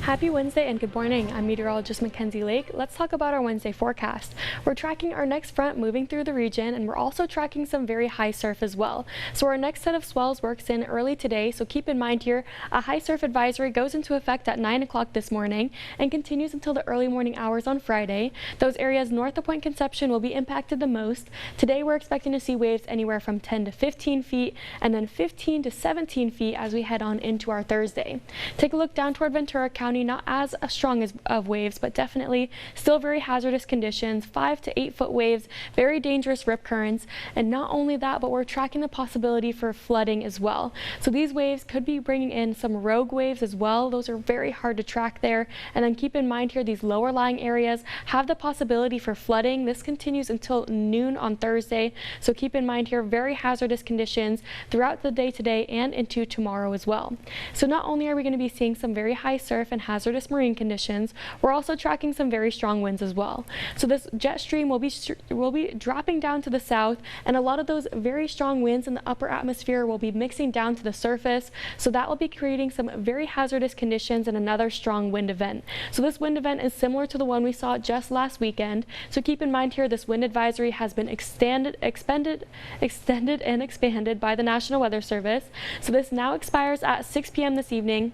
Happy Wednesday and good morning. I'm meteorologist Mackenzie Lake. Let's talk about our Wednesday forecast. We're tracking our next front moving through the region, and we're also tracking some very high surf as well. So our next set of swells works in early today, so keep in mind here a high surf advisory goes into effect at 9 o'clock this morning and continues until the early morning hours on Friday. Those areas north of Point Conception will be impacted the most. Today we're expecting to see waves anywhere from 10 to 15 feet and then 15 to 17 feet as we head on into our Thursday. Take a look down toward Ventura County. Not as strong as of waves, but definitely still very hazardous conditions, 5 to 8 foot waves, very dangerous rip currents. And not only that, but we're tracking the possibility for flooding as well. So these waves could be bringing in some rogue waves as well. Those are very hard to track there. And then keep in mind here, these lower lying areas have the possibility for flooding. This continues until noon on Thursday. So keep in mind here, very hazardous conditions throughout the day today and into tomorrow as well. So not only are we going to be seeing some very high surf and hazardous marine conditions, we're also tracking some very strong winds as well. So this jet stream will be dropping down to the south, and a lot of those very strong winds in the upper atmosphere will be mixing down to the surface. So that will be creating some very hazardous conditions and another strong wind event. So this wind event is similar to the one we saw just last weekend. So keep in mind here, this wind advisory has been extended and expanded by the National Weather Service. So this now expires at 6 p.m. this evening.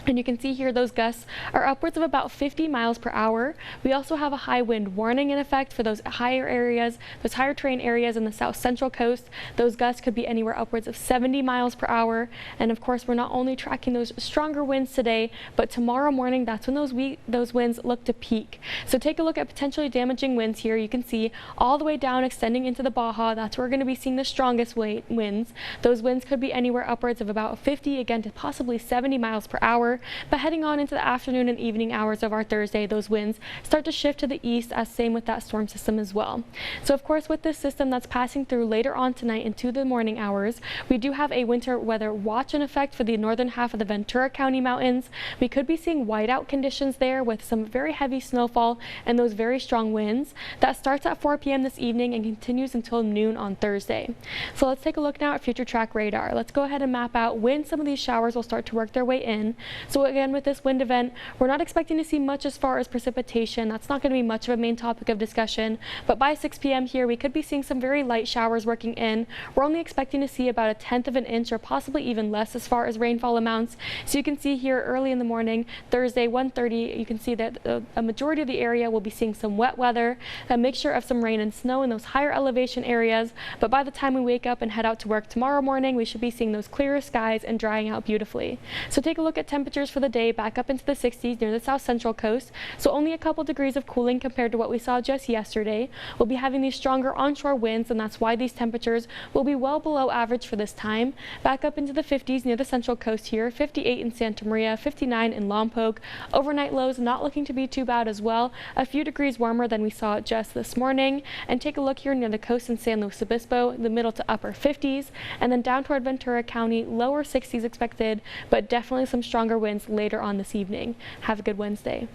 And you can see here those gusts are upwards of about 50 miles per hour. We also have a high wind warning in effect for those higher areas, those higher terrain areas in the south central coast. Those gusts could be anywhere upwards of 70 miles per hour. And of course, we're not only tracking those stronger winds today, but tomorrow morning, that's when those winds look to peak. So take a look at potentially damaging winds here. You can see all the way down extending into the Baja. That's where we're going to be seeing the strongest winds. Those winds could be anywhere upwards of about 50, again, to possibly 70 miles per hour. But heading on into the afternoon and evening hours of our Thursday, those winds start to shift to the east, as same with that storm system as well. So of course, with this system that's passing through later on tonight into the morning hours, we do have a winter weather watch in effect for the northern half of the Ventura County mountains. We could be seeing whiteout conditions there with some very heavy snowfall and those very strong winds. That starts at 4 p.m. this evening and continues until noon on Thursday. So let's take a look now at future track radar. Let's go ahead and map out when some of these showers will start to work their way in. So again, with this wind event, we're not expecting to see much as far as precipitation. That's not going to be much of a main topic of discussion. But by 6 p.m. here, we could be seeing some very light showers working in. We're only expecting to see about 1/10 of an inch or possibly even less as far as rainfall amounts. So you can see here early in the morning, Thursday 1:30, you can see that a majority of the area will be seeing some wet weather, a mixture of some rain and snow in those higher elevation areas. But by the time we wake up and head out to work tomorrow morning, we should be seeing those clearer skies and drying out beautifully. So take a look at temperatures for the day back up into the 60s near the south central coast. So only a couple degrees of cooling compared to what we saw just yesterday. We'll be having these stronger onshore winds, and that's why these temperatures will be well below average for this time. Back up into the 50s near the central coast here, 58 in Santa Maria, 59 in Lompoc. Overnight lows not looking to be too bad as well. A few degrees warmer than we saw just this morning. And take a look here near the coast in San Luis Obispo, the middle to upper 50s. And then down toward Ventura County, lower 60s expected, but definitely some stronger winds later on this evening. Have a good Wednesday.